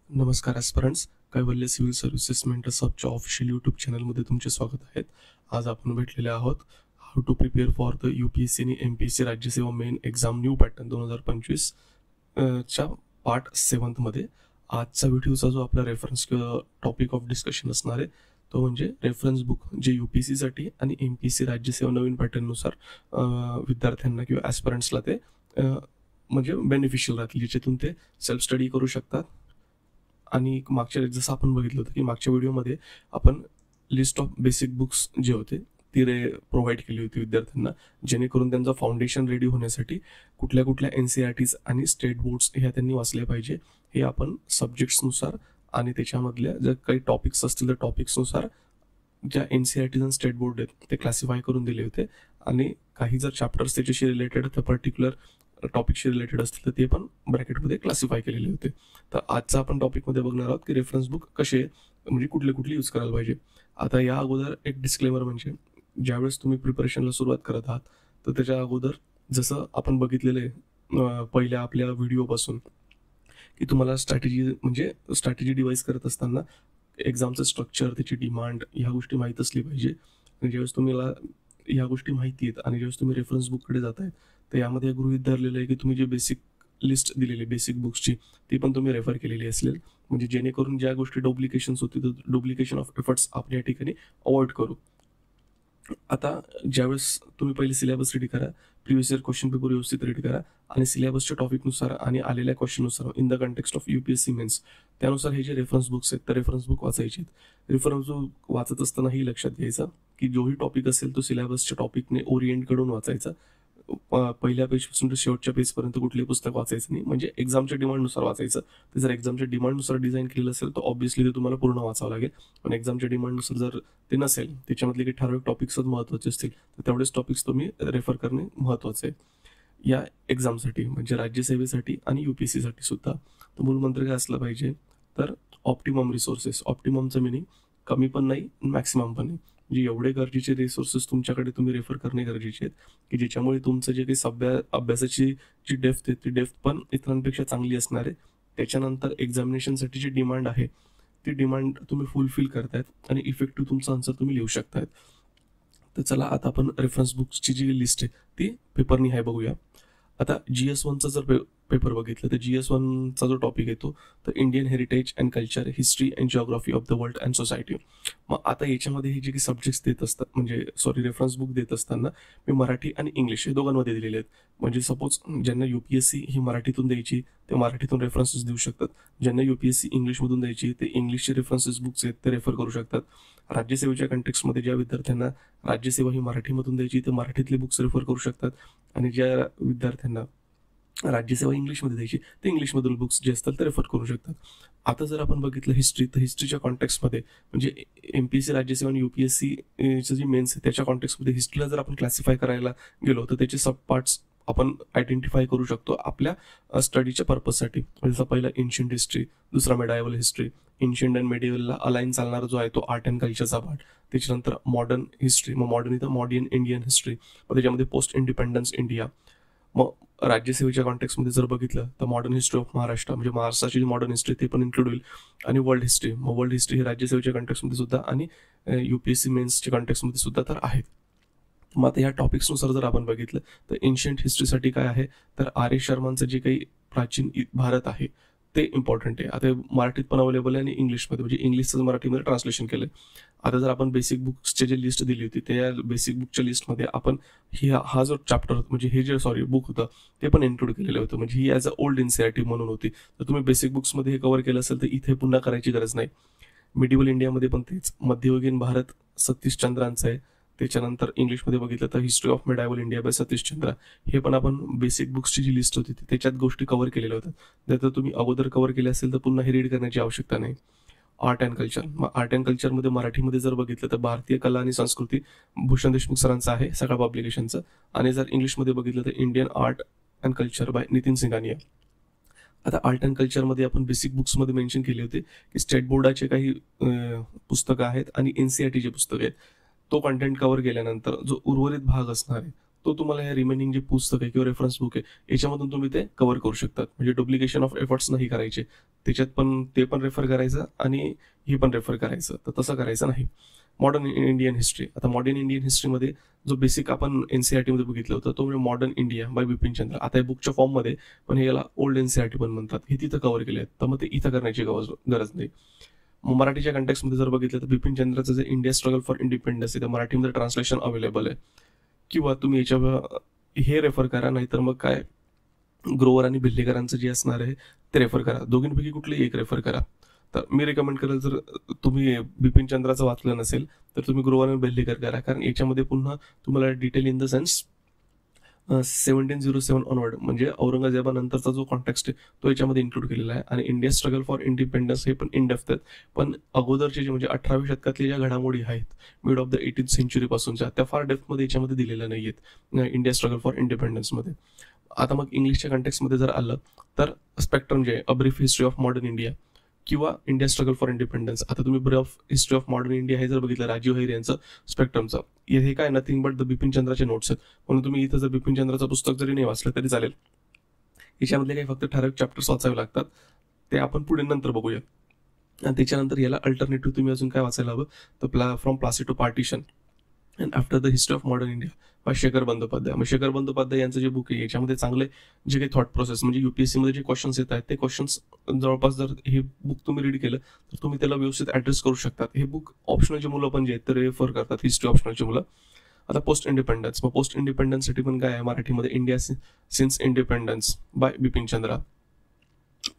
नमस्कार aspirants. Kaivalya civil services mentors हबच्या official YouTube चॅनलमध्ये तुमचे स्वागत आहेत. आज आपण भेटलेले आहोत how to prepare for the UPSC आणि MPSC Rajyaseva main exam new pattern 2025 च्या पार्ट 7मध्ये. आजचा व्हिडिओचा जो आपला रेफरन्स टॉपिक ऑफ डिस्कशन असणार आहे तो म्हणजे रेफरन्स बुक, जे UPSCसाठी आणि MPSC राज्यसेवा नवीन पॅटर्ननुसार विद्यार्थ्यांना किंवा ॲस्पिरंट्सला ते म्हणजे बेनिफिशियल राहतील, ज्याच्यातून ते सेल्फ स्टडी करू शकतात. आणि मागच्या जसं आपण बघितलं होतं की मागच्या व्हिडिओमध्ये आपण लिस्ट ऑफ बेसिक बुक्स जे होते ती प्रोव्हाइड केली होती विद्यार्थ्यांना, जेणेकरून त्यांचं फाउंडेशन रेडी होण्यासाठी कुठल्या कुठल्या NCERTs आणि स्टेट बोर्ड्स ह्या त्यांनी वाचले पाहिजे हे आपण सब्जेक्ट्सनुसार आणि त्याच्यामधल्या जर काही टॉपिक्स असतील तर टॉपिक्सनुसार ज्या NCERTs आणि स्टेट बोर्ड आहेत ते क्लासिफाय करून दिले होते. आणि काही जर चॅप्टर्स त्याच्याशी रिलेटेड त्या पर्टिक्युलर टॉपिकशी रिलेटेड असतील तर ते पण ब्रॅकेटमध्ये क्लासिफाय केलेले होते. तर आजचा आपण टॉपिकमध्ये बघणार आहोत की रेफरन्स बुक कसे म्हणजे कुठले यूज करायला पाहिजे. आता या अगोदर एक डिस्क्लेमर म्हणजे ज्यावेळेस तुम्ही प्रिपरेशनला सुरुवात करत आहात तर त्याच्या अगोदर जसं आपण बघितलेलं आहे पहिल्या आपल्या व्हिडिओपासून की तुम्हाला स्ट्रॅटेजी डिवाईस करत असताना एक्झामचं स्ट्रक्चर, त्याची डिमांड ह्या गोष्टी माहीत असली पाहिजे. आणि ज्यावेळेस तुम्हाला ह्या गोष्टी माहिती आहेत आणि ज्यावेळेस तुम्ही रेफरन्स बुककडे जात आहेत तर यामध्ये गृहीत धरलेलं आहे की तुम्ही जे बेसिक लिस्ट दिलेली बेसिक बुक्सची ती पण तुम्ही रेफर केलेली असेल, म्हणजे जेणेकरून ज्या गोष्टी डुप्लिकेशन्स होती तर डुप्लिकेशन ऑफ एफर्ट्स आपण या ठिकाणी अवॉइड करू. आता ज्यावेळेस तुम्ही पहिले सिलेबस रेडी करा, प्रिव्हियस इयर क्वेश्चन पेपर व्यवस्थित रेडी करा आणि सिलेबसच्या टॉपिकनुसार आणि आलेल्या क्वेश्चननुसार in the context of UPSC mains त्यानुसार हे जे रेफरन्स बुक्स आहेत तर रेफरन्स बुक वाचायचे. रेफरन्स बुक वाचत असताना ही लक्षात घ्यायचं की जोही टॉपिक असेल तो सिलेबसच्या टॉपिकने ओरिएंट कडून वाचायचा. पहिल्या पेजपासून तर शेवटच्या पेजपर्यंत कुठलेही पुस्तक वाचायचं नाही, म्हणजे एक्झामच्या डिमांडनुसार वाचायचं. ते जर एक्झामच्या डिमांडनुसार डिझाईन केलेलं असेल तर ऑब्व्हियसली ते तुम्हाला पूर्ण वाचावं लागेल. पण एक्झामच्या डिमांडनुसार जर ते नसेल, त्याच्यामधले काही ठराविक टॉपिक्सच महत्त्वाचे असतील तर तेवढेच टॉपिक्स तुम्ही रेफर करणे महत्त्वाचे आहे या एक्झामसाठी, म्हणजे राज्यसेवेसाठी आणि UPSCसाठी सुद्धा. तर मूलमंत्र काय असलं पाहिजे तर ऑप्टिमम रिसोर्सेस. ऑप्टिममचं मिनिंग कमी पण नाही, मॅक्सिमम पण नाही, म्हणजे एवढे गरजेचे रिसोर्सेस तुमच्याकडे तुम्ही रेफर करणे गरजेचे आहेत की ज्याच्यामुळे तुमचं जे काही अभ्यासाची जी डेप्थ आहे ती डेप्थ पण इतरांपेक्षा चांगली असणार आहे. त्याच्यानंतर एक्झामिनेशनसाठी जी डिमांड आहे ती डिमांड तुम्ही फुलफिल करतायत आणि इफेक्टिव्ह तुमचं आन्सर तुम्ही लिहू शकतायत. तर चला आता आपण रेफरन्स बुक्सची जी लिस्ट आहे ती पेपरनी आहे बघूया. आता GS1चा जर पेपर बघितलं तर GS1चा जो टॉपिक येतो तर Indian heritage and culture, history and geography of the world and society. मग आता याच्यामध्ये हे जे काही सब्जेक्ट्स देत असतात म्हणजे रेफरन्स बुक देत असताना मी मराठी आणि इंग्लिश हे दोघांमध्ये दिलेले आहेत. म्हणजे सपोज ज्यांना UPSC ही मराठीतून द्यायची ते मराठीतून रेफरन्सेस देऊ शकतात, ज्यांना UPSC इंग्लिशमधून द्यायची ते इंग्लिशचे रेफरन्सेस बुक्स आहेत ते रेफर करू शकतात. राज्यसेवेच्या कंटेक्स्टमध्ये ज्या विद्यार्थ्यांना राज्यसेवा ही मराठीमधून द्यायची ते मराठीतले बुक्स रेफर करू शकतात आणि ज्या विद्यार्थ्यांना राज्यसेवा इंग्लिशमध्ये द्यायची ते इंग्लिशमधील बुक्स जे असतात ते रेफर करू शकतात. आता जर आपण बघितलं हिस्ट्री तर हिस्ट्रीच्या कॉन्टेक्स्टमध्ये म्हणजे MPSC राज्यसेवा आणि UPSCचं जी मेन्स आहे त्याच्या कॉन्टेक्स्टमध्ये हिस्ट्रीला जर आपण क्लासिफाय करायला गेलो तर त्याचे सब पार्ट्स आपण आयडेंटिफाय करू शकतो आपल्या स्टडीच्या पर्पजसाठी. जसं पहिला एन्शियंट हिस्ट्री, दुसरा मेडायवल हिस्ट्री. एन्शियंट अँड मेडिवलला अलाइन चालणारा जो आहे तो आर्ट अँड कल्चरचा पार्ट. त्याच्यानंतर मॉडर्न हिस्ट्री, मग मॉडर्न इथं मॉडर्न इंडियन हिस्ट्री, मग त्याच्यामध्ये पोस्ट इंडिपेंडन्स इंडिया. मग राज्यसेवेच्या कॉन्टेक्स्टमध्ये जर बघितलं तर मॉडर्न हिस्ट्री ऑफ महाराष्ट्र म्हणजे महाराष्ट्राची मॉडर्न हिस्ट्री ते पण इन्क्लूड होईल. आणि वर्ल्ड हिस्ट्री, मग वर्ल्ड हिस्ट्री हे राज्यसेवेच्या कॉन्टेक्स्टमध्ये सुद्धा आणि UPSC मेन्सच्या कॉन्टेक्स्टमध्ये सुद्धा तर आहेत. मग आता या टॉपिक्सनुसार जर आपण बघितलं तर एन्शियंट हिस्ट्रीसाठी काय आहे तर RA शर्मांचं जे काही प्राचीन भारत आहे ते इम्पॉर्टंट आहे. आता मराठीत पण अवेलेबल आहे आणि इंग्लिशमध्ये, म्हणजे इंग्लिशचं मराठीमध्ये ट्रान्सलेशन केलं. आता जर आपण बेसिक बुक्सची जी लिस्ट दिली होती त्या बेसिक बुकच्या लिस्टमध्ये आपण हा जो चॅप्टर म्हणजे हे जे बुक होतं ते पण इन्क्लूड केलेलं होतं, म्हणजे ही ॲज अ ओल्ड NCERT म्हणून होती. तर तुम्ही बेसिक बुक्समध्ये हे कव्हर केलं असेल तर इथे पुन्हा करायची गरज नाही. मिडिवल इंडियामध्ये पण तेच, मध्ययुगीन भारत सतीश चंद्रांचं आहे. त्याच्यानंतर इंग्लिशमध्ये बघितलं तर history of medieval India by Satish Chandra. हे पण आपण बेसिक बुक्सची जी लिस्ट होती त्याच्यात गोष्टी कव्हर केलेल्या होत्या. जर तुम्ही अगोदर कव्हर केले असेल तर पुन्हा हे रीड करण्याची आवश्यकता नाही. आर्ट अँड कल्चर, मग आर्ट अँड कल्चरमध्ये मराठीमध्ये जर बघितलं तर भारतीय कला आणि संस्कृती भूषण देशमुख सरांचं आहे सगळ्या पब्लिकेशनचं. आणि जर इंग्लिशमध्ये बघितलं तर Indian art and culture by Nitin Singhania. आता आर्ट अँड कल्चरमध्ये आपण बेसिक बुक्समध्ये मेन्शन केले होते की स्टेट बोर्डाचे काही पुस्तकं आहेत आणि NCERTचे पुस्तकं आहेत. तो कंटेंट कव्हर केल्यानंतर जो उर्वरित भाग असणार आहे तो तुम्हाला हे रिमेनिंग जे पुस्तक आहे किंवा रेफरन्स बुक आहे याच्यामधून तुम्ही ते कव्हर करू शकतात. म्हणजे डुप्लिकेशन ऑफ एफर्ट्स नाही करायचे, त्याच्यात पण ते पण रेफर करायचं आणि हे पण रेफर करायचं, तर तसं करायचं नाही. Modern Indian history. आता मॉडर्न इंडियन हिस्ट्रीमध्ये जो बेसिक आपण एनसीईआरटी मध्ये बघितलं होतं तो म्हणजे modern India bye Bipin Chandra. आता हे बुकच्या फॉर्ममध्ये पण याला ओल्ड एनसीईआरटी पण म्हणतात, हे तिथं कव्हर केले आहेत, तर मग ते इथं करण्याची गरज नाही. मराठीच्या कंटेक्समध्ये जर बघितलं तर बिपिन चंद्राचं जे इंडिया स्ट्रगल फॉर इंडिपेंडन्स आहे, त्या मराठीमध्ये ट्रान्सलेशन अवेलेबल आहे, किंवा तुम्ही याच्या हे रेफर करा, नाहीतर मग काय ग्रोवर आणि भिल्लेकरांचं जे असणार आहे ते रेफर करा. दोघींपैकी कुठलेही एक रेफर करा. तर मी रेकमेंड करेल, जर तुम्ही बिपिन चंद्राचं वाचलं नसेल तर तुम्ही ग्रोवर आणि बेल्लेकर करा, कारण याच्यामध्ये पुन्हा तुम्हाला detail in the sense 1707 onward म्हणजे औरंगजेबानंतरचा जो कॉन्टेक्स्ट आहे तो याच्यामध्ये इन्क्लूड केलेला आहे. आणि इंडिया स्ट्रगल फॉर इंडिपेंडन्स हे पण इन डेप्थ आहेत, पण अगोदरचे जे म्हणजे 18व्या शतकातल्या ज्या घडामोडी आहेत mid of the 18th century पासूनच्या, त्या फार डेप्थमध्ये याच्यामध्ये दिलेल्या नाही आहेत इंडिया स्ट्रगल फॉर इंडिपेंडन्समध्ये. आता मग इंग्लिशच्या कंटेक्समध्ये जर आलं तर स्पेक्ट्रम जे आहे, a brief history of modern India किंवा इंडिया स्ट्रगल फॉर इंडिपेंडन्स. आता तुम्ही brief history of modern India हे जर बघितलं राजीव हैर यांचं स्पेक्ट्रमचं, हे काय नथिंग बट द बिपिन चंद्राचे नोट्स आहेत, म्हणून तुम्ही इथं जर बिपिन चंद्राचं पुस्तक जरी नाही वाचलं तरी चालेल. याच्यामधले काही फक्त ठराविक चॅप्टर्स वाचावे लागतात, ते आपण पुढे नंतर बघूया. आणि त्याच्यानंतर याला अल्टरनेटिव्ह तुम्ही अजून काय वाचायला हवं तर from Plassey to partition and after the history of modern India by Shekhar Bandopadhyay. मग शेखर बंदोपाध्याय यांचं जे बुक आहे याच्यामध्ये चांगले जे काही थॉट प्रोसेस म्हणजे युपीएससी मध्ये जे क्वेश्चन्स येत आहेत ते क्वेश्चन्स जवळपास जर हे बुक तुम्ही रीड केलं तर तुम्ही त्याला व्यवस्थित ऍड्रेस करू शकतात. हे बुक ऑप्शनलची मुलं पण जे आहेत ते रेफर करतात, हिस्ट्री ऑप्शनलची मुलं. आता पोस्ट इंडिपेंडन्स. मग पोस्ट इंडिपेंडन्ससाठी पण काय आहे मराठीमध्ये India since independence by Bipin Chandra.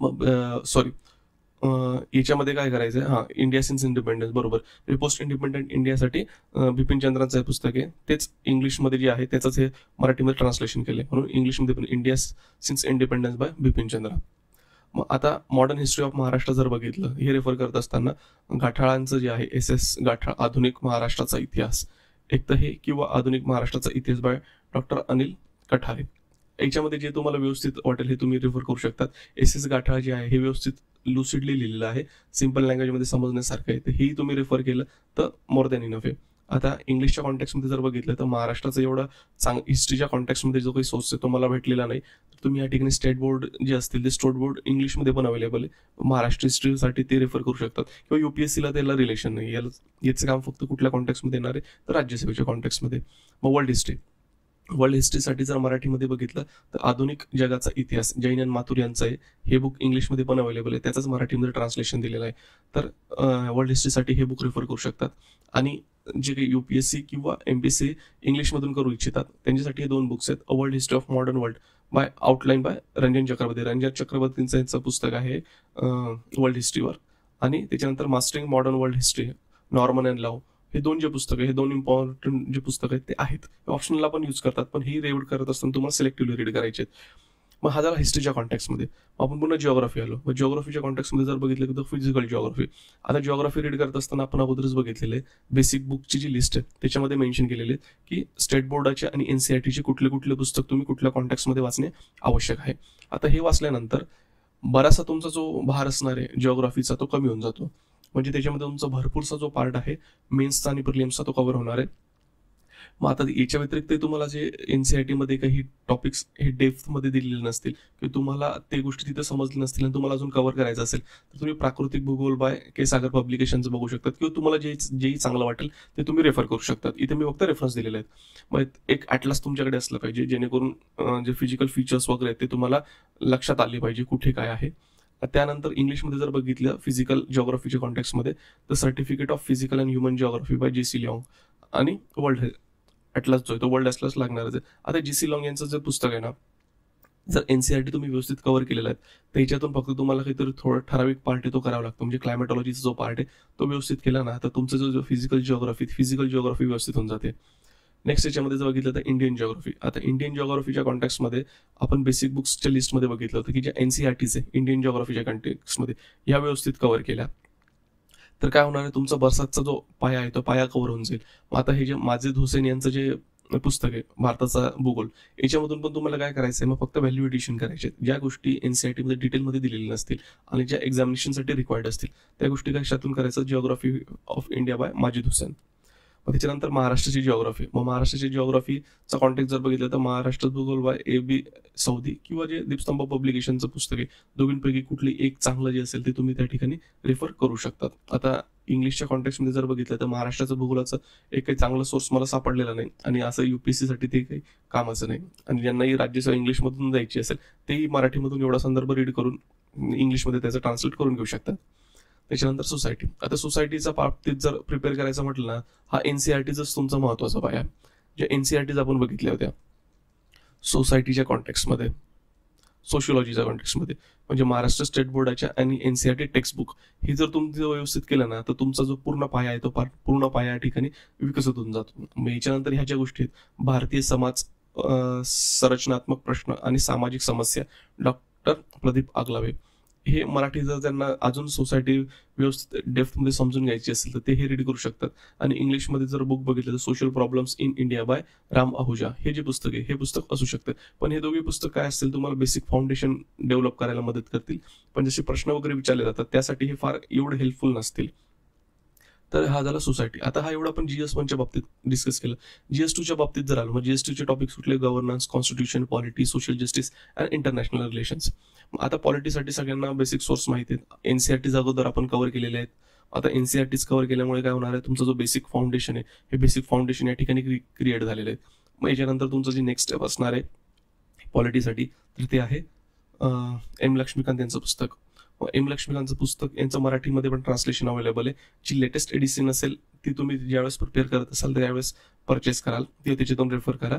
मग सॉरी याच्यामध्ये काय करायचं आहे, इंडिया सिन्स इंडिपेंडन्स बरोबर, पोस्ट इंडिपेंडंट इंडियासाठी बिपिन चंद्रांचं हे पुस्तक आहे, तेच इंग्लिशमध्ये जे आहे त्याचंच हे मराठीमध्ये ट्रान्सलेशन केलं आहे, म्हणून इंग्लिशमध्ये पण India since independence by Bipin Chandra. मग आता मॉडर्न हिस्ट्री ऑफ महाराष्ट्र जर बघितलं, हे रेफर करत असताना गाठाळांचं जे आहे SS गाठाळ आधुनिक महाराष्ट्राचा इतिहास, एक तर हे किंवा आधुनिक महाराष्ट्राचा इतिहास बाय डॉक्टर अनिल कठारे. याच्यामध्ये जे तुम्हाला व्यवस्थित वाटेल हे तुम्ही रेफर करू शकतात. SS गाठाळ जे आहे हे व्यवस्थित लुसिडली लिहिलेलं आहे, सिम्पल लँग्वेजमध्ये समजण्यासारखं आहे, तर हेही तुम्ही रेफर केलं तर मोर दॅन इनफ आहे. आता इंग्लिशच्या कॉन्टेक्समध्ये जर बघितलं तर महाराष्ट्राचं एवढं हिस्ट्रीच्या कॉन्टेक्समध्ये जो काही सोर्स आहे तो मला भेटलेला नाही, तर तुम्ही या ठिकाणी स्टेट बोर्ड जे असतील ते स्टेट बोर्ड इंग्लिशमध्ये पण अवेलेबल आहे, महाराष्ट्र हिस्ट्रीसाठी ते रेफर करू शकतात, किंवा UPSCला त्याला रिलेशन नाही, याचं काम फक्त कुठल्या कॉन्टेक्समध्ये येणार आहे तर राज्यसेवेच्या कॉन्टेक्समध्ये. मग वर्ल्ड हिस्ट्री. वर्ल्ड हिस्ट्रीसाठी जर मराठीमध्ये बघितलं तर आधुनिक जगाचा इतिहास जैन माथुर यांचं आहे, हे बुक इंग्लिशमध्ये पण अवेलेबल आहे, त्याचंच मराठीमध्ये ट्रान्सलेशन दिलेलं आहे, तर वर्ल्ड हिस्ट्रीसाठी हे बुक रेफर करू शकतात. आणि जे काही UPSC किंवा MPSC इंग्लिशमधून करू इच्छितात त्यांच्यासाठी हे 2 बुक्स आहेत, a world history of modern world by outline by Ranjan Chakravarti. Ranjan चक्रवर्तींचं यांचं पुस्तक आहे वर्ल्ड हिस्ट्रीवर, आणि त्याच्यानंतर mastering modern world history Norman and Lowe, हे 2 जे पुस्तकं हे 2 इम्पॉर्टंट जे पुस्तकं आहेत ते आहेत, ऑप्शनला पण यूज करतात, पण ही रीड करत असताना तुम्हाला सिलेक्टिव्हली रीड करायचे आहेत. मग हा झाला हिस्ट्रीच्या कॉन्टेक्समध्ये. आपण पुन्हा जिओग्राफी आलो. मग जिओग्राफीच्या कॉन्टेक्समध्ये जर बघितलं तर फिजिकल जिओग्राफी. आता जिओग्राफी रीड करत असताना आपण अगोदरच बघितलेलं आहे, बेसिक बुकची जी लिस्ट आहे त्याच्यामध्ये मेन्शन केलेले की स्टेट बोर्डाचे आणि NCERTचे कुठले कुठले पुस्तक तुम्ही कुठल्या कॉन्टेक्समध्ये वाचणे आवश्यक आहे. आता हे वाचल्यानंतर बराचसा तुमचा जो भार असणार आहे जिओग्राफीचा तो कमी होऊन जातो, म्हणजे त्याच्यामध्ये तुमचा भरपूरसा जो पार्ट आहे मेन्सचा आणि प्रिलिम्सचा तो कव्हर होणार आहे. मग आता याच्या व्यतिरिक्त तुम्हाला जे NCERT मध्ये काही टॉपिक्स हे डेप्थमध्ये दिलेले नसतील किंवा तुम्हाला ते गोष्टी तिथे समजल्या नसतील आणि तुम्हाला अजून कव्हर करायचं असेल तर तुम्ही प्राकृतिक भूगोल बाय के सागर पब्लिकेशनचं बघू शकतात, किंवा तुम्हाला जेही चांगलं वाटेल ते तुम्ही रेफर करू शकतात. इथे मी फक्त रेफरन्स दिलेले आहेत. मग एक ॲटलास तुमच्याकडे असलं पाहिजे जेणेकरून जे फिजिकल फीचर्स वगैरे आहेत ते तुम्हाला लक्षात आले पाहिजे कुठे काय आहे. त्यानंतर इंग्लिशमध्ये जर बघितलं फिजिकल जिओग्राफीच्या कॉन्टेक्समध्ये तर certificate of physical and human geography by JC Long आणि वर्ल्ड ॲटलास जो आहे तो वर्ल्ड ॲटलास लागणारच आहे. आता JC लॉंग यांचं जे पुस्तक आहे ना, जर NCERT तुम्ही व्यवस्थित कव्हर केलेला आहे तर याच्यातून फक्त तुम्हाला काहीतरी थोडं ठराविक पार्ट आहे तो करावा लागतो, म्हणजे क्लायमेटॉलॉजीचा जो पार्ट आहे तो व्यवस्थित केला ना तर तुमचं जो फिजिकल जिओग्राफी व्यवस्थित होऊन जाते. नेक्स्ट याच्यामध्ये जर बघितलं तर इंडियन जिओग्राफी. आता इंडियन जिओग्राफीच्या कॉन्टेक्समध्ये आपण बेसिक बुक्सच्या लिस्टमध्ये बघितलं होतं की ज्या NCERTचे इंडियन जिओग्राफीच्या कॉन्टेक्समध्ये या व्यवस्थित कव्हर केल्या तर काय होणार आहे, तुमचा बरसातचा जो पाया आहे तो पाया कव्हर होऊन जाईल. आता हे जे माजिद हुसेन यांचं जे पुस्तक आहे भारताचा भूगोल, याच्यामधून पण तुम्हाला काय करायचं आहे, मग फक्त व्हॅल्यू एडिशन करायचे, ज्या गोष्टी NCERT मध्ये डिटेलमध्ये दिलेल्या नसतील आणि ज्या एक्झामिनेशनसाठी रिक्वायर्ड असतील त्या गोष्टी कशातून करायचं, geography of India by Majid Husain. त्याच्यानंतर महाराष्ट्राची जिओग्राफी. मग महाराष्ट्राची जिओग्राफीचा कॉन्टेक्स्ट जर बघितलं तर महाराष्ट्र भूगोल बाय A.B. सौदी किंवा जे दीपस्तंभ पब्लिकेशनचं पुस्तक आहे, दोघींपैकी कुठली एक चांगलं जे असेल ते तुम्ही त्या ठिकाणी रेफर करू शकतात. आता इंग्लिशच्या कॉन्टेक्स्टमध्ये जर बघितलं तर महाराष्ट्राचं भूगोलाचं एक काही चांगलं सोर्स मला सापडलेला नाही आणि असं UPSC ते काही कामाचं नाही. आणि ज्यांनाही राज्यसेवा इंग्लिशमधून जायची असेल तेही मराठीमधून एवढा संदर्भ रीड करून इंग्लिशमध्ये त्याचं ट्रान्सलेट करून घेऊ शकतात. त्याच्यानंतर सोसायटी. आता सोसायटीच्या बाबतीत जर प्रिपेअर करायचं म्हटलं ना, हा NCERTचाच तुमचा महत्वाचा पाया आहे. ज्या NCERTs आपण बघितल्या होत्या सोसायटीच्या कॉन्टेक्स्टमध्ये, सोशिओलॉजीच्या कॉन्टेक्स्टमध्ये, म्हणजे महाराष्ट्र स्टेट बोर्डाच्या आणि NCERT टेक्स्टबुक हे जर तुम्ही व्यवस्थित केलं ना, तर तुमचा जो पूर्ण पाया आहे तो पूर्ण पाया या ठिकाणी विकसित होऊन जातो. मग याच्यानंतर ह्या ज्या गोष्टी आहेत, भारतीय समाज, संरचनात्मक प्रश्न आणि सामाजिक समस्या, डॉक्टर प्रदीप आगलावे. हे मराठी जर त्यांना अजून सोसायटी व्यवस्थित डेप्थमध्ये समजून घ्यायची असेल तर ते हे रीड करू शकतात. आणि इंग्लिशमध्ये जर बुक बघितलं तर social problems in India by Ram Ahuja हे जे पुस्तक आहे हे पुस्तक असू शकतं. पण हे दोघे पुस्तक काय असतील, तुम्हाला बेसिक फाउंडेशन डेव्हलप करायला मदत करतील, पण जसे प्रश्न वगैरे विचारले जातात त्यासाठी हे फार एवढे हेल्पफुल नसतील. तर हा झाला सोसायटी. आता हा एवढा आपण GS1च्या बाबतीत डिस्कस केलं. GS2च्या बाबतीत जर आलो, मग GS2चे टॉपिक सुटले governance, constitution, polity, social justice and international relations. आता पॉलिटीसाठी सगळ्यांना बेसिक सोर्स माहिती आहेत. NCERTs अगोदर आपण कव्हर केलेले आहेत. आता NCERTs कव्हर केल्यामुळे काय होणार आहे, तुमचा जो बेसिक फाउंडेशन आहे हे बेसिक फाउंडेशन या ठिकाणी क्रिएट झालेलं आहे. मग याच्यानंतर तुमचं जे नेक्स्ट स्टेप असणार आहे पॉलिटीसाठी तर ते आहे M. लक्ष्मीकांत यांचं पुस्तक. M. लक्ष्मीकांतचं पुस्तक यांचं मराठीमध्ये पण ट्रान्सलेशन अवेलेबल आहे. जी लेटेस्ट एडिशन असेल ती तुम्ही ज्यावेळेस प्रिपेअर करत असाल तर त्यावेळेस परचेस कराल, ते त्याच्यातून रेफर करा.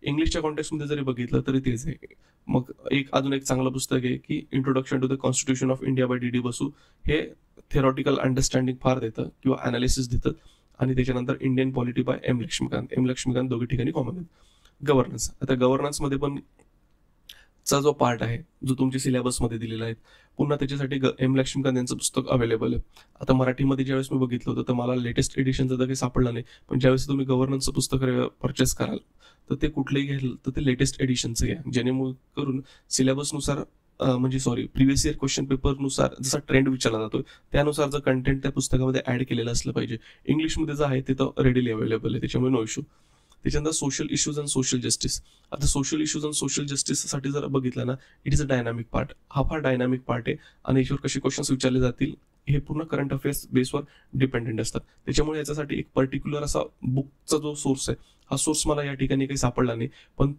इंग्लिशच्या कॉन्टेक्स्टमध्ये जरी बघितलं तरी तेच आहे. मग अजून एक चांगलं पुस्तक आहे की introduction to the constitution of India by D.D. Basu. हे थेरॉटिकल अंडरस्टँडिंग फार देतं किंवा अनालिसिस देतं. आणि त्याच्यानंतर Indian polity by M. Laxmikanth दोघी ठिकाणी कॉमन आहेत. गव्हर्नन्स. आता गव्हर्नन्समध्ये पण चा जो पार्ट आहे जो तुमच्या सिलेबसमध्ये दिलेला आहे, पुन्हा त्याच्यासाठी M. लक्ष्मीकांत यांचं पुस्तक अवेलेबल आहे. आता मराठीमध्ये ज्यावेळेस मी बघितलं होतं तर मला लेटेस्ट एडिशनचं तर काही सापडलं नाही, पण ज्यावेळेस तुम्ही गव्हर्नन्सचं पुस्तक परचेस कराल तर ते कुठलंही घ्याल तर ते लेटेस्ट एडिशनचं घ्या, जेणेकरून सिलेबसनुसार प्रिव्हियस इयर क्वेश्चन पेपरनुसार जसा ट्रेंड विचारला जातो त्यानुसार जर कंटेंट त्या पुस्तकामध्ये ऍड केलेलं असलं पाहिजे. इंग्लिशमध्ये जे आहे ते तर रेडीली अवेलेबल आहे, त्याच्यामुळे नो इश्यू. त्याच्यानंतर social issues and social justice. आता सोशल इश्यूज अँड सोशल जस्टिससाठी जर बघितलं ना, it is a dynamic part. हा फार डायनामिक पार्ट आहे आणि याच्यावर कसे क्वेश्चन्स विचारले जातील हे पूर्ण करंट अफेअर्स बेसवर डिपेंडेंट असतात. त्याच्यामुळे याच्यासाठी एक पर्टिक्युलर असा बुकचा जो सोर्स आहे हा सोर्स मला या ठिकाणी काही सापडला नाही, पण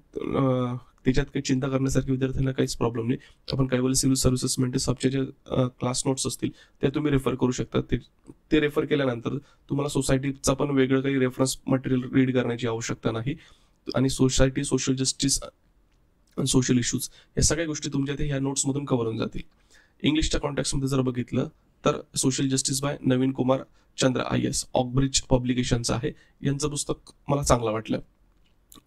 त्याच्यात काही चिंता करण्यासारखी विद्यार्थ्यांना काहीच प्रॉब्लेम नाही. आपण काही वेळेला सिव्हिल सर्व्हिस असेसमेंट सबचे जे क्लास नोट्स असतील त्या तुम्ही रेफर करू शकता. ते रेफर केल्यानंतर तुम्हाला सोसायटीचा पण वेगळं काही रेफरन्स मटेरियल रीड करण्याची आवश्यकता नाही. आणि सोसायटी, सोशल जस्टिस आणि सोशल इश्यूज या सगळ्या गोष्टी तुमच्या ते ह्या नोट्समधून कव्हर होऊन जातील. इंग्लिशच्या कॉन्टेक्स्टमध्ये जर बघितलं तर social justice by Naveen Kumar Chandra IS Oakbridge पब्लिकेशनचं आहे. यांचं पुस्तक मला चांगलं वाटलं.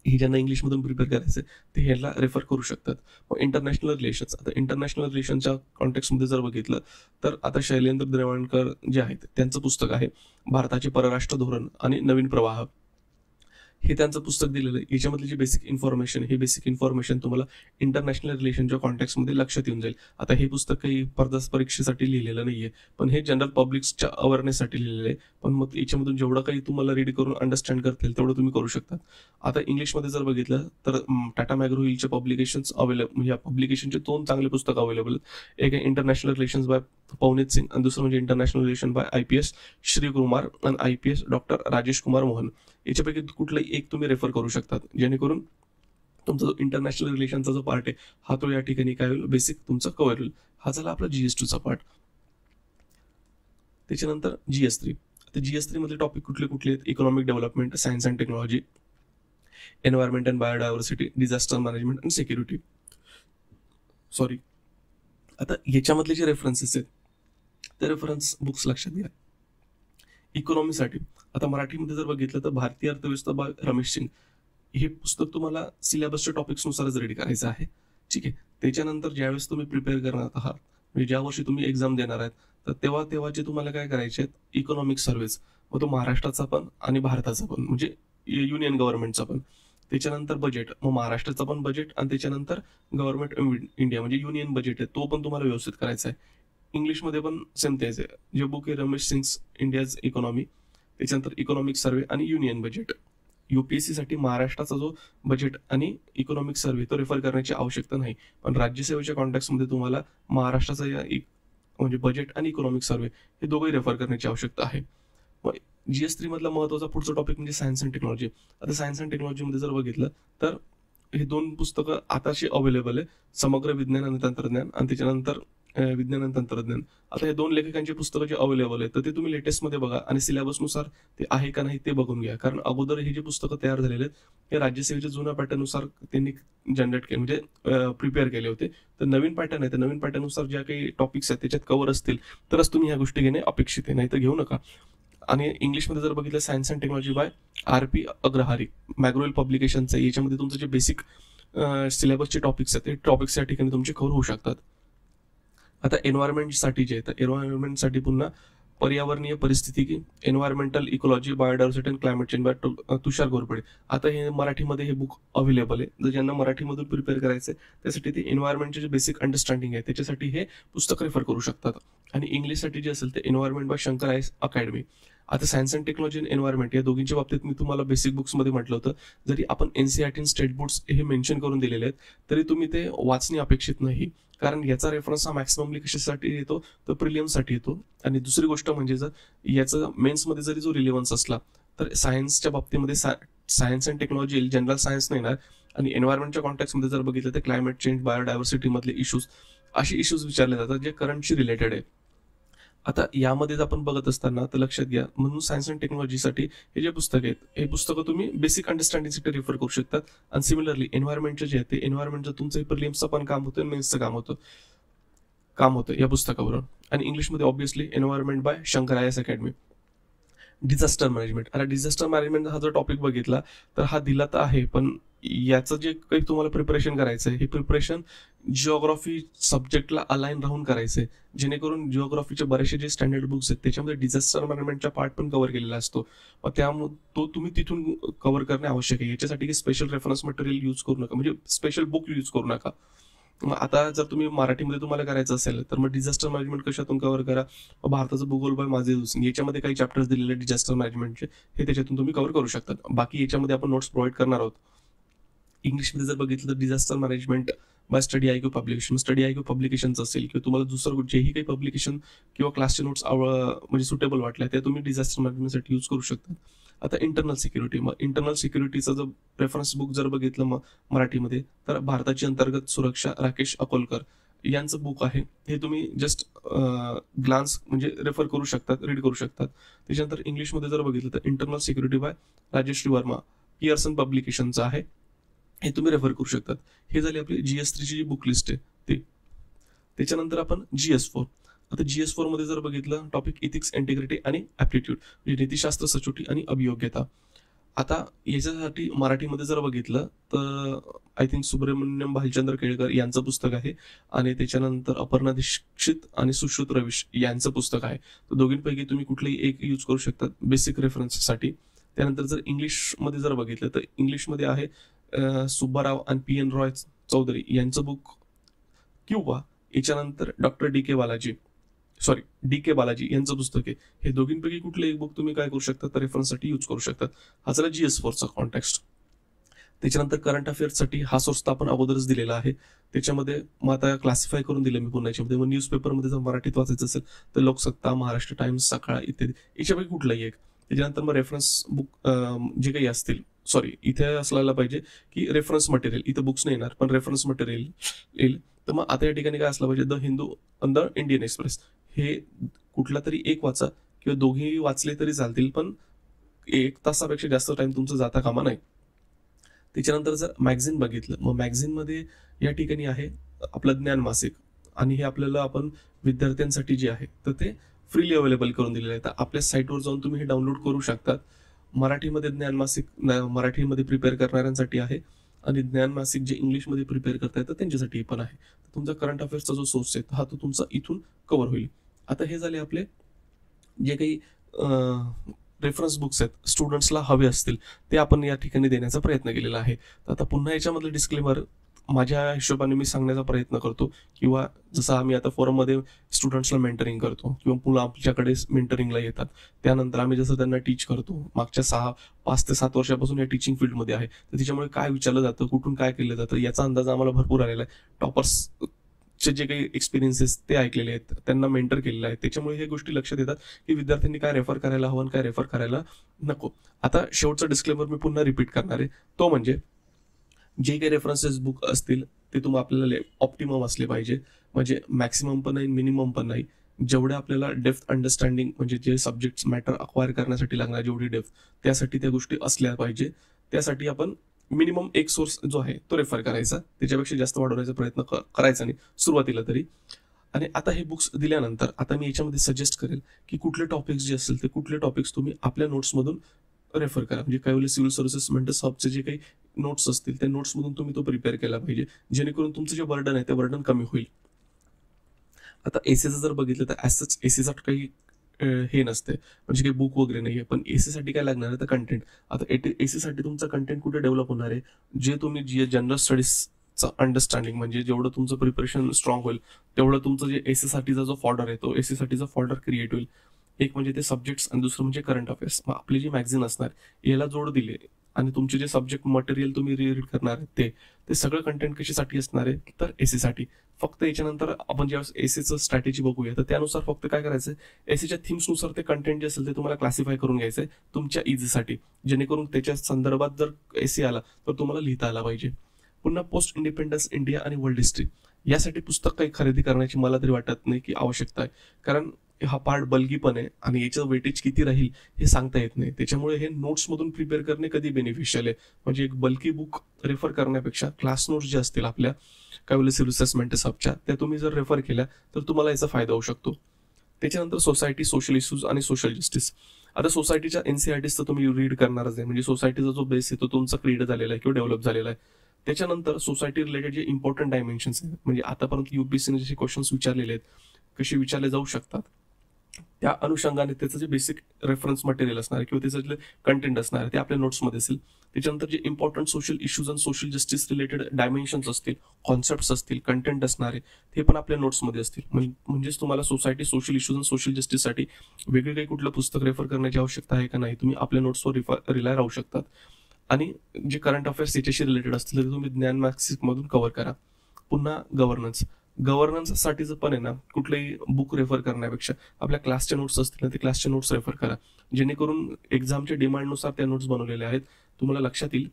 ही ज्यांना इंग्लिशमधून प्रिपेअर करायचं ते ह्याला रेफर करू शकतात. मग इंटरनॅशनल रिलेशन्स. आता इंटरनॅशनल रिलेशनच्या कॉन्टेक्स्टमध्ये जर बघितलं तर आता शैलेंद्र देवाणकर जे आहेत त्यांचं पुस्तक आहे भारताचे परराष्ट्र धोरण आणि नवीन प्रवाह. हे त्यांचं पुस्तक दिलेलं आहे. याच्यामधली जी बेसिक इन्फॉर्मेशन तुम्हाला इंटरनॅशनल रिलेशनच्या कॉन्टेक्स्टमध्ये लक्षात येऊन जाईल. आता हे पुस्तक काही परीक्षेसाठी लिहिलेलं नाहीये, पण हे जनरल पब्लिकच्या अवेअरनेससाठी लिहिलेलं आहे. पण मग याच्यामधून जेवढं काही तुम्हाला रीड करून अंडरस्टँड करता येईल तेवढं तुम्ही करू शकता. आता इंग्लिशमध्ये जर बघितलं तर टाटा मॅग्रो हिलचे पब्लिकेशन्स अवेलेबल, म्हणजे या पब्लिकेशनचे 2 चांगले पुस्तक अवेलेबल. एक आहे international relations by Pawneet Singh आणि दुसरं म्हणजे international relation by IPS Shrikumar आणि IPS डॉक्टर राजेश कुमार मोहन. याच्यापैकी कुठलंही एक तुम्ही रेफर करू शकतात, जेणेकरून तुमचा जो इंटरनॅशनल रिलेशनचा जो पार्ट आहे हा तो या ठिकाणी काय होईल, बेसिक तुमचा कव्हर होईल. हा झाला आपला GS2चा पार्ट. त्याच्यानंतर GS3. तर GS3 मध्ये टॉपिक कुठले आहेत, economic development, science and technology, environment and biodiversity, disaster management and security. आता याच्यामधले जे रेफरन्सेस आहेत ते रेफरन्स बुक्स लक्षात घ्या. इकॉनॉमीसाठी आता मराठीमध्ये जर बघितलं तर भारतीय अर्थव्यवस्था बाय रमेश सिंग हे पुस्तक तुम्हाला सिलेबसच्या टॉपिक्सनुसारच रीड करायचं आहे. ठीक आहे. त्याच्यानंतर ज्यावेळेस तुम्ही प्रिपेअर करणार आहात, म्हणजे ज्या वर्षी तुम्ही एक्झाम देणार आहेत तर तेव्हाचे तुम्हाला काय करायचे आहेत, इकॉनॉमिक सर्व्हेज, मग तो महाराष्ट्राचा पण आणि भारताचा पण, म्हणजे युनियन गव्हर्नमेंटचा पण. त्याच्यानंतर बजेट, मग महाराष्ट्राचा पण बजेट आणि त्याच्यानंतर गव्हर्नमेंट इंडिया म्हणजे युनियन बजेट आहे तो पण तुम्हाला व्यवस्थित करायचा आहे. इंग्लिशमध्ये पण सेम तेच आहे. जे बुक आहे रमेश सिंग इंडियाज इकॉनॉमी, त्याच्यानंतर इकॉनॉमिक सर्व्हे आणि युनियन बजेट. UPSC साठी महाराष्ट्राचा जो बजेट आणि इकॉनॉमिक सर्व्हे तो रेफर करण्याची आवश्यकता नाही, पण राज्यसेवेच्या कॉन्टॅक्टमध्ये तुम्हाला महाराष्ट्राचा म्हणजे बजेट आणि इकॉनॉमिक सर्व्हे हे दोघंही रेफर करण्याची आवश्यकता आहे. मग GS3 मधला महत्वाचा पुढचा टॉपिक म्हणजे सायन्स अँड टेक्नॉलॉजी. आता सायन्स अँड टेक्नॉलॉजीमध्ये जर बघितलं तर हे 2 पुस्तकं आताशी अवेलेबल आहे, समग्र विज्ञान आणि तंत्रज्ञान आणि त्याच्यानंतर विज्ञान आणि तंत्रज्ञान. आता हे 2 लेखकांची पुस्तकं जे अवेलेबल आहे तर ते तुम्ही लेटेस्टमध्ये बघा आणि सिलेबसनुसार ते आहे का नाही ते बघून घ्या, कारण अगोदर हे जे पुस्तकं तयार झालेले आहेत हे राज्यसेवेच्या जुन्या पॅटर्ननुसार त्यांनी जनरेट केले म्हणजे प्रिपेअर केले होते. तर नवीन पॅटर्न आहे, तर नवीन पॅटर्ननुसार ज्या काही टॉपिक्स आहेत त्याच्यात कव्हर असतील तरच तुम्ही ह्या गोष्टी घेणे अपेक्षित आहे, नाही तर घेऊ नका. आणि इंग्लिशमध्ये जर बघितलं science and technology by RP Agrahari, McGraw Hill पब्लिकेशनचं. याच्यामध्ये तुमचं जे बेसिक सिलेबसचे टॉपिक्स आहेत ते टॉपिक्स या ठिकाणी तुमचे कव्हर होऊ शकतात. आता एन्व्हायरमेंटसाठी जे आहे तर एन्व्हायरमेंटसाठी पुन्हा पर्यावरणीय परिस्थिती, environmental ecology, biodiversity and climate change by Tushar Ghorpade. आता हे मराठीमध्ये हे बुक अवेलेबल आहे, जर ज्यांना मराठीमधून प्रिपेअर करायचं आहे त्यासाठी ते एन्व्हायरमेंटचे जे बेसिक अंडरस्टँडिंग आहे त्याच्यासाठी हे पुस्तक रेफर करू शकतात. आणि इंग्लिशसाठी जे असेल ते environment by Shankar IAS academy. आता सायन्स अँड टेक्नॉलॉजी आणि एन्व्हायरमेंट या दोघींच्या बाबतीत मी तुम्हाला बेसिक बुक्समध्ये म्हटलं होतं, जरी आपण NCERT स्टेट बोर्ड्स हे मेन्शन करून दिलेले आहेत तरी तुम्ही ते वाचणे अपेक्षित नाही, कारण याचा रेफरन्स हा मॅक्सिममली कशासाठी येतो तर प्रिलियमसाठी येतो. आणि दुसरी गोष्ट म्हणजे जर याचा मेन्समध्ये जरी जो रिलेव्हन्स असला तर सायन्सच्या बाबतीमध्ये science and technology general science नाही येणार, आणि एन्व्हायरमेंटच्या कॉन्टॅक्टमध्ये जर बघितलं तर क्लायमेट चेंज, बायोडायव्हर्सिटी मधले इश्यूज, असे इश्यूज विचारले जातात जे करंटशी रिलेटेड आहे. आता यामध्ये आपण बघत असताना तर लक्षात घ्या, म्हणून सायन्स अँड टेक्नॉलॉजीसाठी हे जे पुस्तक आहेत हे पुस्तकं तुम्ही बेसिक अंडरस्टँडिंगसाठी रेफर करू शकतात. आणि सिमिलरली एन्व्हायरमेंटचे जे आहे ते एन्व्हायरमेंटचं तुमचं प्रिलिम्सचं पण काम होतं, मेन्सचं काम होतं या पुस्तकावरून. आणि इंग्लिशमध्ये obviously environment by Shankar IAS academy. Disaster management. आता डिझास्टर मॅनेजमेंट हा जर टॉपिक बघितला तर हा दिला तर आहे, पण याचं जे काही तुम्हाला प्रिपरेशन करायचं आहे हे प्रिपरेशन जिओग्राफी सब्जेक्टला अलाइन राहून करायचं आहे, जेणेकरून जिओग्राफीचे बरेचसे जे स्टँडर्ड बुक्स आहेत त्याच्यामध्ये डिझास्टर मॅनेजमेंटचा पार्ट पण कव्हर केलेला असतो. मग त्यामुळे तो तुम्ही तिथून कव्हर करणे आवश्यक आहे. याच्यासाठी स्पेशल रेफरन्स मटेरियल यूज करू नका, म्हणजे स्पेशल बुक यूज करू नका. मग आता जर तुम्ही मराठीमध्ये तुम्हाला करायचं असेल तर मग डिझास्टर मॅनेजमेंट कशातून कव्हर करा, भारताचं भूगोल बाय माझे हुसेन याच्यामध्ये काही चॅप्टर्स दिलेले डिझास्टर मॅनेजमेंटचे हे त्याच्यातून तुम्ही कव्हर करू शकता. बाकी याच्यामध्ये आपण नोट्स प्रोव्हाइड करणार आहोत. इंग्लिशमध्ये जर बघितलं तर disaster management bye study IQ publication. Study IQ पब्लिकेशनचं असेल किंवा तुम्हाला दुसरं जेही काही पब्लिकेशन किंवा क्लासचे नोट्स म्हणजे सुटेबल वाटल्या ते तुम्ही डिझास्टर मॅनेजमेंटसाठी यूज करू शकता. आता इंटरनल सिक्युरिटी. मग इंटरनल सिक्युरिटीचं जर रेफरन्स बुक जर बघितलं मग मराठीमध्ये तर भारताची अंतर्गत सुरक्षा राकेश अकोलकर यांचं बुक आहे. हे तुम्ही जस्ट ग्लान्स म्हणजे रेफर करू शकतात, रीड करू शकतात. त्याच्यानंतर इंग्लिशमध्ये जर बघितलं तर internal security by Rajeshri Verma Pearson पब्लिकेशनचं आहे, हे तुम्ही रेफर करू शकतात. हे झाली आपली GS3 ची जी बुक लिस्ट आहे ती. त्याच्यानंतर आपण GS4. आता GS4 मध्ये जर बघितलं टॉपिक इथिक्स, इंटिग्रिटी आणि ऍप्टिट्यूड म्हणजे नीतिशास्त्र, सचोटी आणि अभियोग्यता. आता याच्यासाठी मराठीमध्ये जर बघितलं तर आय थिंक सुब्रमण्यम भालचंद्र केळकर यांचं पुस्तक आहे, आणि त्याच्यानंतर अपर्णा दीक्षित आणि सुश्रुत रविश यांचं पुस्तक आहे. तर दोघींपैकी तुम्ही कुठलेही एक यूज करू शकतात बेसिक रेफरन्ससाठी. त्यानंतर जर इंग्लिशमध्ये जर बघितलं तर इंग्लिशमध्ये आहे सुब्बाराव आणि PN रॉय चौधरी यांचं बुक, किंवा याच्यानंतर डॉक्टर डी के बालाजी यांचं पुस्तक आहे. हे दोघींपैकी कुठले एक बुक तुम्ही काय करू शकता तर रेफरन्ससाठी यूज करू शकतात. हा झाला GS4चा कॉन्टेक्स्ट. त्याच्यानंतर करंट अफेअर्ससाठी हा सोर्स आपण अगोदरच दिलेला आहे. त्याच्यामध्ये मग आता क्लासिफाय करून दिलं मी पुन्हा याच्यामध्ये. मग न्यूजपेपरमध्ये जर मराठीत वाचायचं असेल तर लोकसत्ता, महाराष्ट्र टाइम्स, सकाळ इत्यादी याच्यापैकी कुठलाही एक. त्याच्यानंतर मग रेफरन्स बुक जे काही असतील, इथे असला पाहिजे की रेफरन्स मटेरियल, इथं बुक्स नाही येणार पण रेफरन्स मटेरियल येईल. तर मग आता या ठिकाणी काय असलं पाहिजे, द हिंदू आणि द इंडियन एक्सप्रेस हे कुठला तरी एक वाचा किंवा दोघेही वाचले तरी चालतील, पण 1 तासापेक्षा जास्त टाइम तुमचं जाता कामा नाही. त्याच्यानंतर जर मॅगझिन बघितलं मग मॅगझिनमध्ये या ठिकाणी आहे आपलं ज्ञान मासिक, आणि हे आपल्याला आपण विद्यार्थ्यांसाठी जे आहे तर ते फ्रीली अवेलेबल करून दिलेलं आहे. तर आपल्या साईटवर जाऊन तुम्ही हे डाउनलोड करू शकतात. मराठीमध्ये ज्ञान मासिक मराठीमध्ये प्रिपेअर करणाऱ्यांसाठी आहे, आणि ज्ञान मासिक जे इंग्लिशमध्ये प्रिपेअर करता येतं त्यांच्यासाठी पण आहे. तुमचा करंट अफेअर्सचा जो सोर्स आहे हा तो तुमचा इथून कव्हर होईल. आता हे झाले आपले जे काही रेफरन्स बुक्स आहेत स्टुडंट्सला हवे असतील ते आपण या ठिकाणी देण्याचा प्रयत्न केलेला आहे. तर आता पुन्हा याच्यामधलं डिस्क्लेमर माझ्या हिशोबाने मी सांगण्याचा प्रयत्न करतो, किंवा जसं आम्ही आता फोरममध्ये स्टुडंट्सला मेंटरिंग करतो किंवा मुलं आमच्याकडे मेंटरिंगला येतात, त्यानंतर आम्ही जसं त्यांना टीच करतो, मागच्या 5 ते 7 वर्षापासून या टीचिंग फील्डमध्ये आहे, तर त्याच्यामुळे काय विचारलं जातं, कुठून काय केलं जातं याचा अंदाज आम्हाला भरपूर आलेला आहे. टॉपर्सचे जे काही एक्सपिरियन्सेस ते ऐकलेले आहेत, त्यांना मेंटर केलेलं आहे, त्याच्यामुळे हे गोष्टी लक्षात येतात की विद्यार्थ्यांनी काय रेफर करायला हवं आणि काय रेफर करायला नको. आता शेवटचा डिस्क्लेमर मी पुन्हा रिपीट करणार आहे, तो म्हणजे जे काही रेफरन्सेस बुक असतील ते आपल्याला ऑप्टिमम असले पाहिजे, म्हणजे मॅक्सिमम पण नाही, मिनिमम पण नाही. जेवढे आपल्याला डेप्थ अंडरस्टँडिंग, म्हणजे जे सब्जेक्ट्स मॅटर अक्वायर करण्यासाठी लागणार जेवढी डेप्थ, त्यासाठी त्या गोष्टी असल्या पाहिजे. त्यासाठी आपण मिनिमम एक सोर्स जो आहे तो रेफर करायचा, त्याच्यापेक्षा जास्त वाढवण्याचा प्रयत्न करायचा नाही सुरुवातीला तरी. आणि आता हे बुक्स दिल्यानंतर आता मी याच्यामध्ये सजेस्ट करेल की कुठले टॉपिक्स जे असतील ते कुठले टॉपिक्स तुम्ही आपल्या नोट्समधून रेफर करा. म्हणजे काही सिव्हिल सर्व्हिसेस मेंटर्स हबचे जे काही नोट्स असतील त्या नोट्समधून तुम्ही तो प्रिपेअर केला पाहिजे, जेणेकरून तुमचं जे बर्डन आहे ते बर्डन कमी होईल. आता एसेचं जर बघितलं तर ॲसच एसेचा काही हे नसते, म्हणजे काही बुक वगैरे नाही आहे, पण एसेसाठी काय लागणार आहे तर कंटेंट. आता एसेसाठी तुमचा कंटेंट कुठे डेव्हलप होणार आहे, जे तुम्ही जे जनरल स्टडीजचं अंडरस्टँडिंग, म्हणजे जेवढं तुमचं प्रिपरेशन स्ट्रॉंग होईल तेवढं तुमचं जे एसेसाठीचा जो फॉल्डर आहे तो एसेसाठीचा फॉल्डर क्रिएट होईल. एक म्हणजे ते सब्जेक्ट्स आणि दुसरं म्हणजे करंट अफेअर्स. मग आपली जी मॅगझिन असणार याला जोड दिले आणि तुमचे जे सब्जेक्ट मटेरियल तुम्ही रीड करणार ते सगळं कंटेंट कशासाठी असणार आहे तर एसेसाठी. फक्त याच्यानंतर आपण जेव्हा एसेचं स्ट्रॅटेजी बघूया तर त्यानुसार फक्त काय करायचं, एसेच्या थीम्सनुसार ते कंटेंट जे असेल ते तुम्हाला क्लासिफाय करून घ्यायचं आहे तुमच्या इझीसाठी, जेणेकरून त्याच्या संदर्भात जर एसे आला तर तुम्हाला लिहिता आला पाहिजे. पुन्हा पोस्ट इंडिपेंडन्स इंडिया आणि वर्ल्ड हिस्ट्री यासाठी पुस्तक काही खरेदी करण्याची मला तरी वाटत नाही की आवश्यकता आहे, कारण हा पार्ट बल्गी पण आहे आणि याचं वेटेज किती राहील हे सांगता येत नाही. त्याच्यामुळे हे नोट्समधून प्रिपेअर करणे कधी बेनिफिशियल आहे. म्हणजे एक बल्की बुक रेफर करण्यापेक्षा क्लास नोट्स जे असतील आपल्या काय सिव्हिल असेसमेंट सबच्या, त्या तुम्ही जर रेफर केल्या तर तुम्हाला याचा फायदा होऊ शकतो. त्याच्यानंतर सोसायटी, सोशल इश्यूज आणि सोशल जस्टिस. आता सोसायटीच्या एनसीआरटीज तर तुम्ही रीड करणारच आहे, म्हणजे सोसायटीचा जो बेस आहे तो तुमचा क्रिएट झालेला आहे किंवा डेव्हलप झालेला आहे. त्याच्यानंतर सोसायटी रिलेटेड जे इम्पॉर्टंट डायमेन्शन्स आहेत, म्हणजे आतापर्यंत युपीएससीने जे क्वेश्चन्स विचारलेले आहेत, कसे विचारले जाऊ शकतात, त्या अनुषंगाने त्याचं जे बेसिक रेफरन्स मटेरियल असणार आहे किंवा त्याचं जे कंटेंट असणार आहे ते आपल्या नोट्समध्ये असेल. त्याच्यानंतर जे इम्पॉर्टंट सोशल इश्यूज आणि सोशल जस्टिस रिलेटेड डायमेन्शन्स असतील, कॉन्सेप्ट्स असतील, कंटेंट असणार आहे ते पण आपल्या नोट्समध्ये असतील. म्हणजेच तुम्हाला सोसायटी, सोशल इश्यूज आणि सोशल जस्टिससाठी वेगळे काही कुठलं पुस्तक रेफर करण्याची आवश्यकता आहे का नाही, तुम्ही आपल्या नोट्सवर रिलाय राहू शकतात. आणि जे करंट अफेअर्स याच्याशी रिलेटेड असतील तर तुम्ही ज्ञान मॅक्सिकमधून कव्हर करा. पुन्हा गव्हर्नन्ससाठीचं पण आहे ना, कुठलंही बुक रेफर करण्यापेक्षा आपल्या क्लासच्या नोट्स असतील ना ते क्लासच्या नोट्स रेफर करा, जेणेकरून एक्झामच्या डिमांडनुसार त्या नोट्स बनवलेल्या आहेत. तुम्हाला लक्षात येईल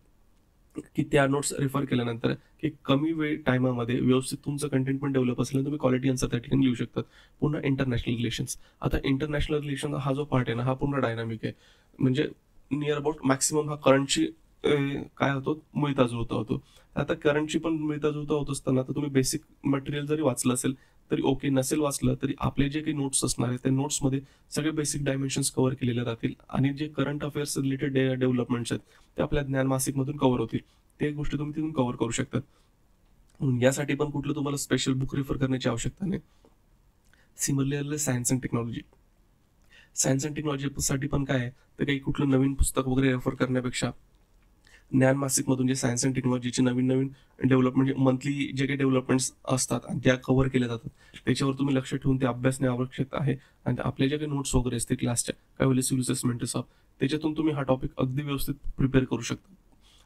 की त्या नोट्स रेफर केल्यानंतर की कमी वेळ टायमामध्ये व्यवस्थित तुमचं कंटेंट पण डेव्हलप असलं तुम्ही क्वालिटी आन्सर त्या ठिकाणी लिहू शकतात. पुन्हा इंटरनॅशनल रिलेशन्स. आता इंटरनॅशनल रिलेशन हा जो पार्ट आहे ना हा पूर्ण डायनामिक आहे, म्हणजे नियर अबाउट मॅक्सिमम हा करंटची काय होतो, मिळता जुळता होतो. आता करंटची पण मिळता जुळता होत असताना तर तुम्ही बेसिक मटेरियल जरी वाचलं असेल तरी ओके, नसेल वाचलं तरी आपले जे काही नोट्स असणार आहेत त्या नोट्समध्ये सगळे बेसिक डायमेन्शन्स कव्हर केलेले राहतील आणि जे करंट अफेअर्स रिलेटेड डेव्हलपमेंट्स आहेत ते आपल्या ज्ञान मासिकमधून कव्हर होतील. ते गोष्टी तुम्ही तिथून कव्हर करू शकतात. यासाठी पण कुठलं तुम्हाला स्पेशल बुक रेफर करण्याची आवश्यकता नाही. Similarly science and technology. Science and टेक्नॉलॉजीसाठी पण काय आहे तर काही कुठलं नवीन पुस्तक वगैरे रेफर करण्यापेक्षा ज्ञान मासिकमधून जे सायन्स अँड टेक्नॉलॉजीचे नवीन डेव्हलपमेंट, म्हणजे मंथली जे काही डेव्हलपमेंट्स असतात आणि त्या कव्हर केल्या जातात त्याच्यावर तुम्ही लक्ष ठेवून ते अभ्यासणे आवश्यक आहे. आणि आपल्या ज्या काही नोट्स वगैरे असते क्लासच्या काय सिव्हिल असेसमेंट त्याच्यातून तुम्ही हा टॉपिक अगदी व्यवस्थित प्रिपेअर करू शकता.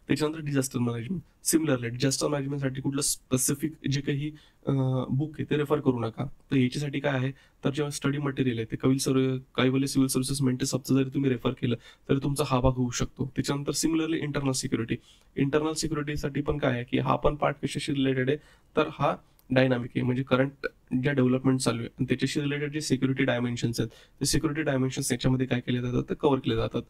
त्याच्यानंतर डिझास्टर मॅनेजमेंट. सिमिलरली डिझास्टर मॅनेजमेंटसाठी कुठलं स्पेसिफिक जे काही बुक आहे ते रेफर करू नका. तर याच्यासाठी काय आहे तर जेव्हा स्टडी मटेरियल आहे ते काही सिव्हिल सर्व्हिसेस मेंटेन सबचं जरी तुम्ही रेफर केलं तरी तुमचा हा भाग होऊ शकतो. त्याच्यानंतर सिमिलरली इंटरनल सिक्युरिटीसाठी पण काय आहे की हा पण पार्ट कशाशी रिलेटेड आहे तर हा डायनामिक आहे, म्हणजे करंट ज्या डेव्हलपमेंट चालू आहे आणि त्याच्याशी रिलेटेड जे सिक्युरिटी डायमेन्शन्स आहेत ते सिक्युरिटी डायमेन्शन्स याच्यामध्ये काय केले जातात ते कव्हर केले जातात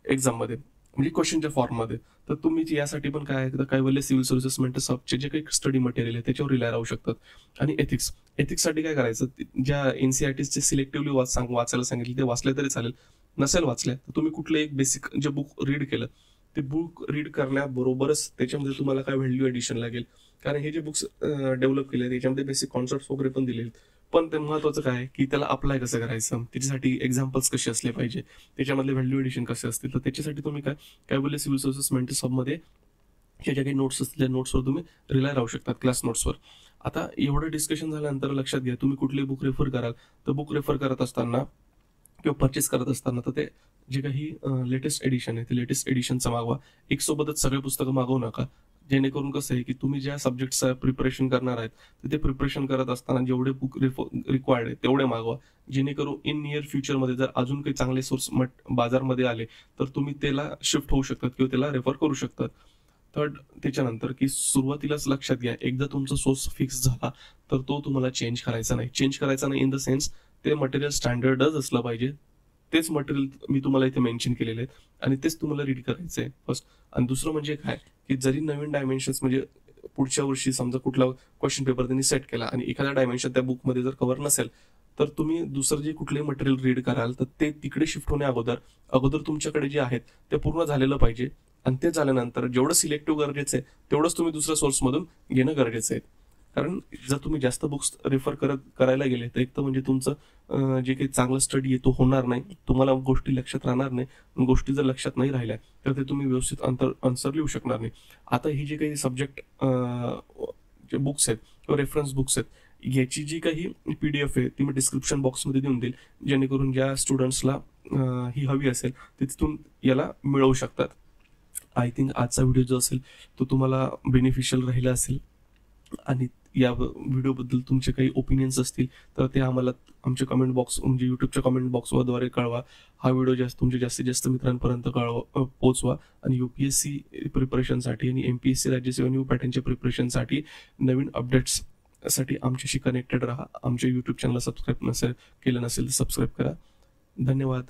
एक्झाममध्ये, म्हणजे क्वेश्चनच्या फॉर्ममध्ये. तर तुम्ही यासाठी पण काय आहे तर काही सिव्हिल सर्व्हिसेस मेंटेन सबचे जे काही स्टडी मटेरियल आहे त्याच्यावर रिलाय राहू शकतात. आणि एथिक्ससाठी काय करायचं, ज्या एनसीआरटीचे सिलेक्टिव्हली वाचायला सांगितले ते वाचले तरी चालेल, नसेल वाचले तर तुम्ही कुठलं एक बेसिक जे बुक रीड केलं ते बुक रीड करण्याबरोबरच त्याच्यामध्ये तुम्हाला काय व्हॅल्यू ॲडिशन लागेल, कारण हे जे बुक्स डेव्हलप केले त्याच्यामध्ये बेसिक कॉन्सेप्ट वगैरे पण दिले, पण ते महत्वाचं काय की त्याला अप्लाय कसं करायचं, त्याच्यासाठी एक्झाम्पल्स कसे असले पाहिजे, त्याच्यामधले व्हॅल्यू एडिशन कसे असतील. तर त्याच्यासाठी तुम्ही काय सिव्हिल सर्व्हिसेस मेंटेन सबमध्ये ह्या ज्या काही नोट्स असतील त्या नोट्सवर तुम्ही रिलाय राहू शकतात, क्लास नोट्सवर. आता एवढं डिस्कशन झाल्यानंतर लक्षात घ्या, तुम्ही कुठली बुक रेफर कराल, तर बुक रेफर करत असताना किंवा परचेस करत असताना तर ते जे काही लेटेस्ट एडिशन आहे ते लेटेस्ट एडिशनचं मागवा. एक सोबतच सगळे पुस्तकं मागवू नका. जेणेकरून कसं आहे की तुम्ही ज्या सब्जेक्टचं प्रिपरेशन करणार आहेत तर ते प्रिपरेशन करत असताना जेवढे बुक रिक्वायर्ड आहे तेवढे मागवा. जेणेकरून इन नियर फ्युचरमध्ये जर अजून काही चांगले सोर्स बाजारमध्ये आले तर तुम्ही त्याला शिफ्ट होऊ शकतात किंवा त्याला रेफर करू शकतात. थर्ड, त्याच्यानंतर की सुरुवातीलाच लक्षात घ्या, एकदा तुमचा सोर्स फिक्स झाला तर तो तुम्हाला चेंज करायचा नाही. चेंज करायचा नाही इन द सेन्स ते मटेरियल स्टँडर्डच असलं पाहिजे. तेच मटेरियल मी तुम्हाला इथे मेन्शन केलेले आहेत आणि तेच तुम्हाला रीड करायचं आहे फर्स्ट. आणि दुसरं म्हणजे काय, की जरी नवीन डायमेन्शन्स म्हणजे पुढच्या वर्षी समजा कुठला क्वेश्चन पेपर त्यांनी सेट केला आणि एखादा डायमेन्शन त्या बुकमध्ये जर कव्हर नसेल तर तुम्ही दुसरं जे कुठलेही मटेरियल रीड कराल तर ते तिकडे शिफ्ट होण्या अगोदर तुमच्याकडे जे आहेत ते पूर्ण झालेलं पाहिजे. आणि ते झाल्यानंतर जेवढं सिलेक्टिव्ह गरजेचं आहे तेवढंच तुम्ही दुसऱ्या सोर्समधून घेणं गरजेचं आहे. कारण जर तुम्ही जास्त बुक्स रेफर करायला गेले तर एक तर म्हणजे तुमचं जे काही चांगलं स्टडी आहे तो होणार नाही, तुम्हाला गोष्टी लक्षात राहणार नाही. गोष्टी जर लक्षात नाही राहिल्या तर ते तुम्ही व्यवस्थित आन्सर लिहू शकणार नाही. आता ही जी काही सब्जेक्ट जे बुक्स आहेत किंवा रेफरन्स बुक्स आहेत याची जी काही PDF आहे ती मी डिस्क्रिप्शन बॉक्समध्ये देऊन देईल, जेणेकरून ज्या स्टुडंट्सला ही हवी असेल ते तिथून याला मिळवू शकतात. आय थिंक आजचा व्हिडिओ जो असेल तो तुम्हाला बेनिफिशियल राहिला असेल. आणि या व्हिडिओबद्दल तुमचे काही ओपिनियन्स असतील तर ते आम्हाला आमच्या कमेंट बॉक्स म्हणजे यूट्यूबच्या कमेंट बॉक्सद्वारे कळवा. हा व्हिडिओ तुमच्या जास्तीत जास्त मित्रांपर्यंत पोहोचवा. आणि UPSC प्रिपरेशनसाठी आणि MPSC राज्यसेवा न्यू पॅटर्नच्या प्रिपरेशनसाठी नवीन अपडेट्ससाठी आमच्याशी कनेक्टेड राहा. आमच्या यूट्यूब चॅनलला सबस्क्राईब केलं नसेल तर सबस्क्राईब करा. धन्यवाद.